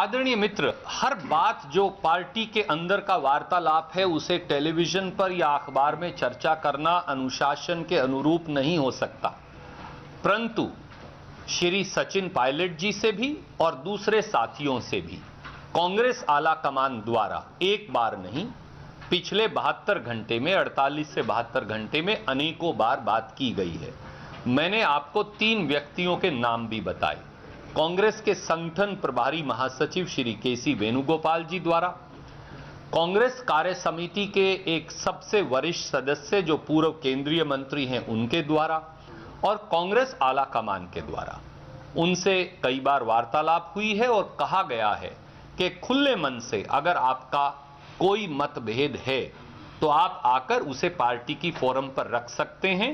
आदरणीय मित्र, हर बात जो पार्टी के अंदर का वार्तालाप है उसे टेलीविजन पर या अखबार में चर्चा करना अनुशासन के अनुरूप नहीं हो सकता। परंतु श्री सचिन पायलट जी से भी और दूसरे साथियों से भी कांग्रेस आला कमान द्वारा एक बार नहीं, पिछले 72 घंटे में 48 से 72 घंटे में अनेकों बार बात की गई है। मैंने आपको 3 व्यक्तियों के नाम भी बताए। कांग्रेस के संगठन प्रभारी महासचिव श्री केसी वेणुगोपाल जी द्वारा, कांग्रेस कार्य समिति के एक सबसे वरिष्ठ सदस्य जो पूर्व केंद्रीय मंत्री हैं उनके द्वारा और कांग्रेस आला कमान के द्वारा उनसे कई बार वार्तालाप हुई है और कहा गया है कि खुले मन से अगर आपका कोई मतभेद है तो आप आकर उसे पार्टी की फोरम पर रख सकते हैं।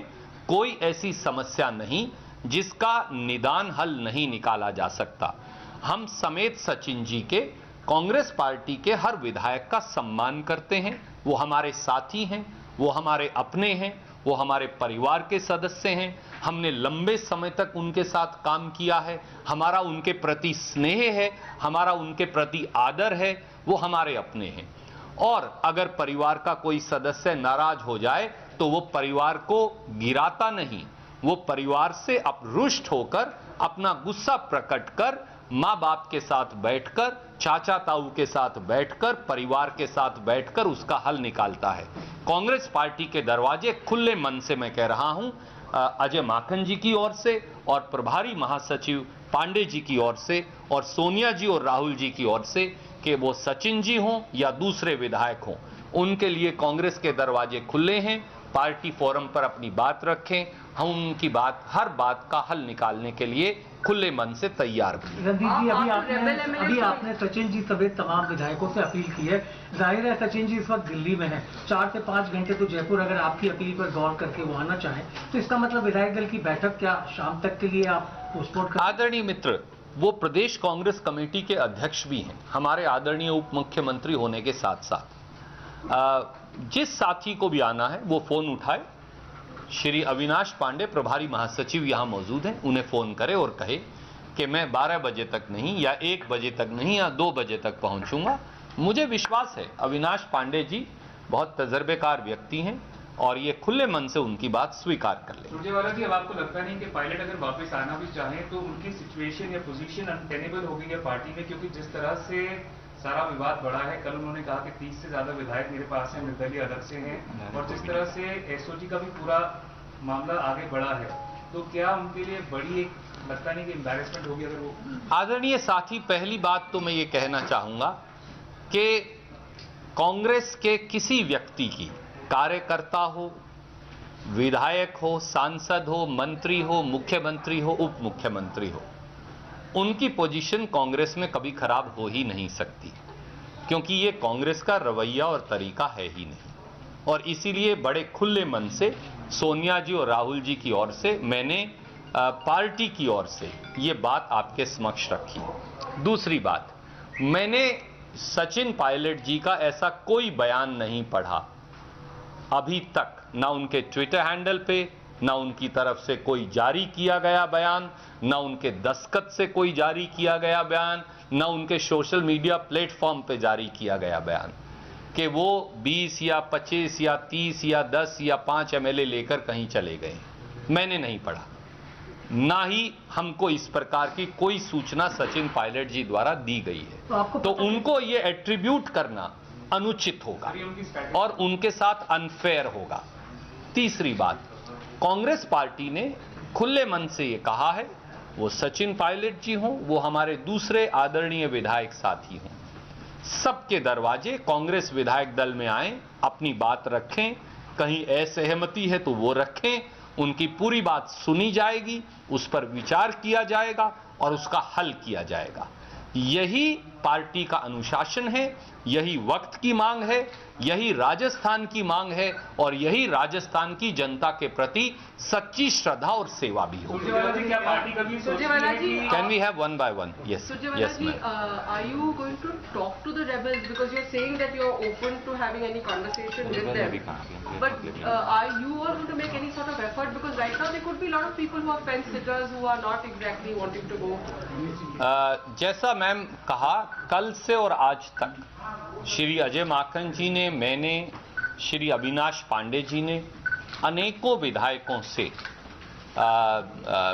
कोई ऐसी समस्या नहीं जिसका निदान हल नहीं निकाला जा सकता। हम समेत सचिन जी के कांग्रेस पार्टी के हर विधायक का सम्मान करते हैं। वो हमारे साथी हैं, वो हमारे अपने हैं, वो हमारे परिवार के सदस्य हैं। हमने लंबे समय तक उनके साथ काम किया है। हमारा उनके प्रति स्नेह है, हमारा उनके प्रति आदर है। वो हमारे अपने हैं और अगर परिवार का कोई सदस्य नाराज हो जाए तो वो परिवार को गिराता नहीं, वो परिवार से रुष्ट होकर अपना गुस्सा प्रकट कर मां बाप के साथ बैठकर, चाचा ताऊ के साथ बैठकर, परिवार के साथ बैठकर उसका हल निकालता है। कांग्रेस पार्टी के दरवाजे खुले मन से मैं कह रहा हूं अजय माकन जी की ओर से और प्रभारी महासचिव पांडे जी की ओर से और सोनिया जी और राहुल जी की ओर से कि वो सचिन जी हों या दूसरे विधायक हों, उनके लिए कांग्रेस के दरवाजे खुले हैं। पार्टी फोरम पर अपनी बात रखें, हम उनकी बात, हर बात का हल निकालने के लिए खुले मन से तैयार हैं। रणदीप जी, अभी आपने सचिन जी समेत तमाम विधायकों से अपील की है। जाहिर है सचिन जी इस वक्त दिल्ली में है, 4 से 5 घंटे तो जयपुर अगर आपकी अपील पर गौर करके वो आना चाहें तो इसका मतलब विधायक दल की बैठक क्या शाम तक के लिए आप पोस्टपोन कर? आदरणीय मित्र, वो प्रदेश कांग्रेस कमेटी के अध्यक्ष भी हैं, हमारे आदरणीय उप मुख्यमंत्री होने के साथ साथ जिस साथी को भी आना है वो फोन उठाए। श्री अविनाश पांडे प्रभारी महासचिव यहां मौजूद हैं, उन्हें फोन करे और कहे कि मैं 12 बजे तक नहीं या 1 बजे तक नहीं या 2 बजे तक पहुंचूंगा। मुझे विश्वास है अविनाश पांडे जी बहुत तजर्बेकार व्यक्ति हैं और ये खुले मन से उनकी बात स्वीकार कर लें। सुरजेवाला जी, अब आपको लगता नहीं कि पायलट अगर वापस आना भी चाहें तो उनकी सिचुएशन या पोजीशन अनटेनेबल हो गई है पार्टी में, क्योंकि जिस तरह से सारा विवाद बढ़ा है, कल उन्होंने कहा कि 30 से ज्यादा विधायक मेरे पास हैं, निर्दलीय अलग से हैं, और जिस तरह से एसओजी का भी पूरा मामला आगे बढ़ा है, तो क्या उनके लिए बड़ी एक लगता नहीं कि एम्बैरेसमेंट होगी अगर वो? आदरणीय साथी, पहली बात तो मैं ये कहना चाहूंगा कि कांग्रेस के किसी व्यक्ति की, कार्यकर्ता हो, विधायक हो, सांसद हो, मंत्री हो, मुख्यमंत्री हो, उप मुख्यमंत्री हो, उनकी पोजीशन कांग्रेस में कभी खराब हो ही नहीं सकती, क्योंकि ये कांग्रेस का रवैया और तरीका है ही नहीं। और इसीलिए बड़े खुले मन से सोनिया जी और राहुल जी की ओर से मैंने पार्टी की ओर से ये बात आपके समक्ष रखी। दूसरी बात, मैंने सचिन पायलट जी का ऐसा कोई बयान नहीं पढ़ा अभी तक, ना उनके ट्विटर हैंडल पे, ना उनकी तरफ से कोई जारी किया गया बयान, ना उनके दस्तखत से कोई जारी किया गया बयान, ना उनके सोशल मीडिया प्लेटफॉर्म पे जारी किया गया बयान कि वो 20 या 25 या 30 या 10 या 5 एमएलए लेकर कहीं चले गए। मैंने नहीं पढ़ा, ना ही हमको इस प्रकार की कोई सूचना सचिन पायलट जी द्वारा दी गई है। तो उनको ये एट्रीब्यूट करना अनुचित होगा और उनके साथ अनफेयर होगा। तीसरी बात, कांग्रेस पार्टी ने खुले मन से ये कहा है, वो सचिन पायलट जी हों, वो हमारे दूसरे आदरणीय विधायक साथी हों, सबके दरवाजे कांग्रेस विधायक दल में आए, अपनी बात रखें, कहीं असहमति है तो वो रखें, उनकी पूरी बात सुनी जाएगी, उस पर विचार किया जाएगा और उसका हल किया जाएगा। यही पार्टी का अनुशासन है, यही वक्त की मांग है, यही राजस्थान की मांग है और यही राजस्थान की जनता के प्रति सच्ची श्रद्धा और सेवा भी हो। Can we have one by one? Yes, yes ma'am. Are you going to talk to the rebels because you're saying that you're open to having any conversation with them? But are you all going to make any sort of effort, because right now there could be a lot of people who are fence sitters who are not exactly wanting to go? जैसा ma'am कहा कल से और आज तक श्री अजय माकन जी ने, मैंने, श्री अविनाश पांडे जी ने अनेकों विधायकों से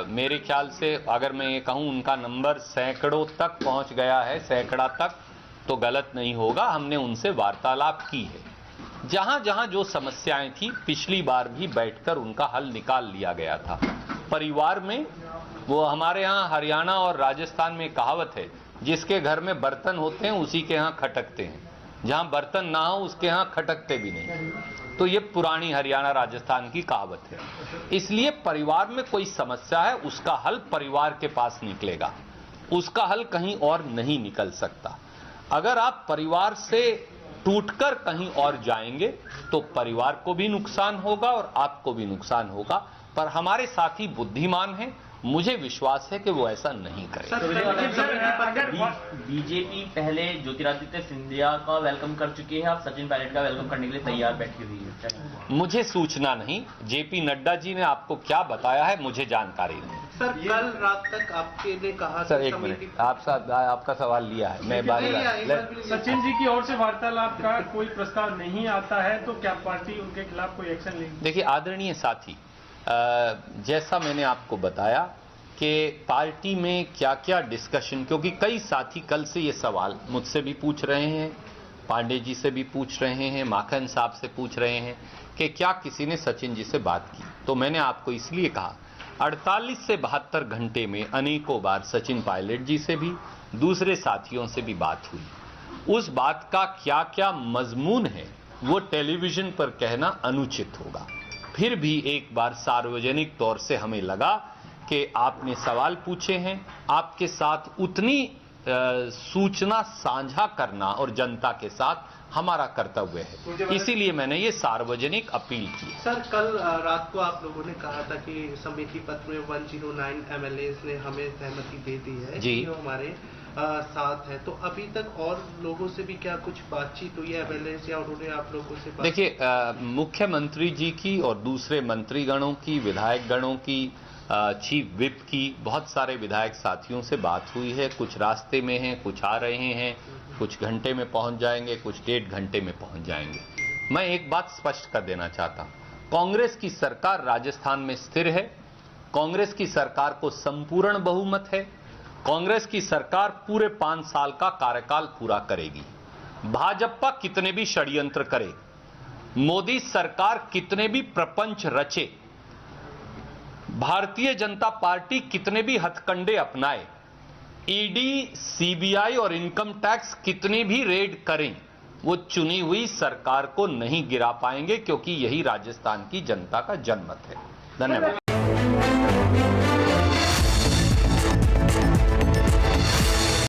मेरे ख्याल से अगर मैं ये कहूं उनका नंबर सैकड़ों तक पहुंच गया है, सैकड़ा तक तो गलत नहीं होगा, हमने उनसे वार्तालाप की है। जहां जहां जो समस्याएं थी पिछली बार भी बैठकर उनका हल निकाल लिया गया था। परिवार में वो हमारे यहाँ हरियाणा और राजस्थान में कहावत है, जिसके घर में बर्तन होते हैं उसी के यहाँ खटकते हैं, जहां बर्तन ना हो उसके यहाँ खटकते भी नहीं। तो ये पुरानी हरियाणा राजस्थान की कहावत है। इसलिए परिवार में कोई समस्या है उसका हल परिवार के पास निकलेगा, उसका हल कहीं और नहीं निकल सकता। अगर आप परिवार से टूटकर कहीं और जाएंगे तो परिवार को भी नुकसान होगा और आपको भी नुकसान होगा। पर हमारे साथी बुद्धिमान हैं, मुझे विश्वास है कि वो ऐसा नहीं करेंगे। बीजेपी पहले ज्योतिरादित्य सिंधिया का वेलकम कर चुकी है, आप सचिन पायलट का वेलकम करने के लिए तैयार बैठी हुई है। मुझे सूचना नहीं, जेपी नड्डा जी ने आपको क्या बताया है मुझे जानकारी नहीं। सर कल रात तक आपके ने कहा, सर एक मिनट, आपका सवाल लिया है, मैं सचिन जी की ओर से वार्तालाप का कोई प्रस्ताव नहीं आता है तो क्या पार्टी उनके खिलाफ कोई एक्शन लेगी? देखिए आदरणीय साथी, जैसा मैंने आपको बताया कि पार्टी में क्या क्या डिस्कशन, क्योंकि कई साथी कल से ये सवाल मुझसे भी पूछ रहे हैं, पांडे जी से भी पूछ रहे हैं, माखन साहब से पूछ रहे हैं कि क्या किसी ने सचिन जी से बात की। तो मैंने आपको इसलिए कहा 48 से 72 घंटे में अनेकों बार सचिन पायलट जी से भी दूसरे साथियों से भी बात हुई। उस बात का क्या क्या मजमून है वो टेलीविजन पर कहना अनुचित होगा। फिर भी एक बार सार्वजनिक तौर से हमें लगा कि आपने सवाल पूछे हैं, आपके साथ उतनी सूचना साझा करना और जनता के साथ हमारा कर्तव्य है, इसीलिए मैंने ये सार्वजनिक अपील की। सर कल रात को आप लोगों ने कहा था कि समिति पत्र में 109 MLAs ने हमें सहमति दे दी है जी, जो हमारे साथ है। तो अभी तक और लोगों से भी क्या कुछ बातचीत हुई है MLAs या उन्होंने आप लोगों से बात? देखिए मुख्यमंत्री जी की और दूसरे मंत्रीगणों की, विधायक गणों की, चीफ विप की, बहुत सारे विधायक साथियों से बात हुई है। कुछ रास्ते में हैं, कुछ आ रहे हैं, कुछ घंटे में पहुंच जाएंगे, कुछ 1.5 घंटे में पहुंच जाएंगे। मैं एक बात स्पष्ट कर देना चाहता हूं, कांग्रेस की सरकार राजस्थान में स्थिर है, कांग्रेस की सरकार को संपूर्ण बहुमत है, कांग्रेस की सरकार पूरे 5 साल का कार्यकाल पूरा करेगी। भाजपा कितने भी षड्यंत्र करे, मोदी सरकार कितने भी प्रपंच रचे, भारतीय जनता पार्टी कितने भी हथकंडे अपनाए, ईडी, सीबीआई और इनकम टैक्स कितने भी रेड करें, वो चुनी हुई सरकार को नहीं गिरा पाएंगे, क्योंकि यही राजस्थान की जनता का जनमत है। धन्यवाद।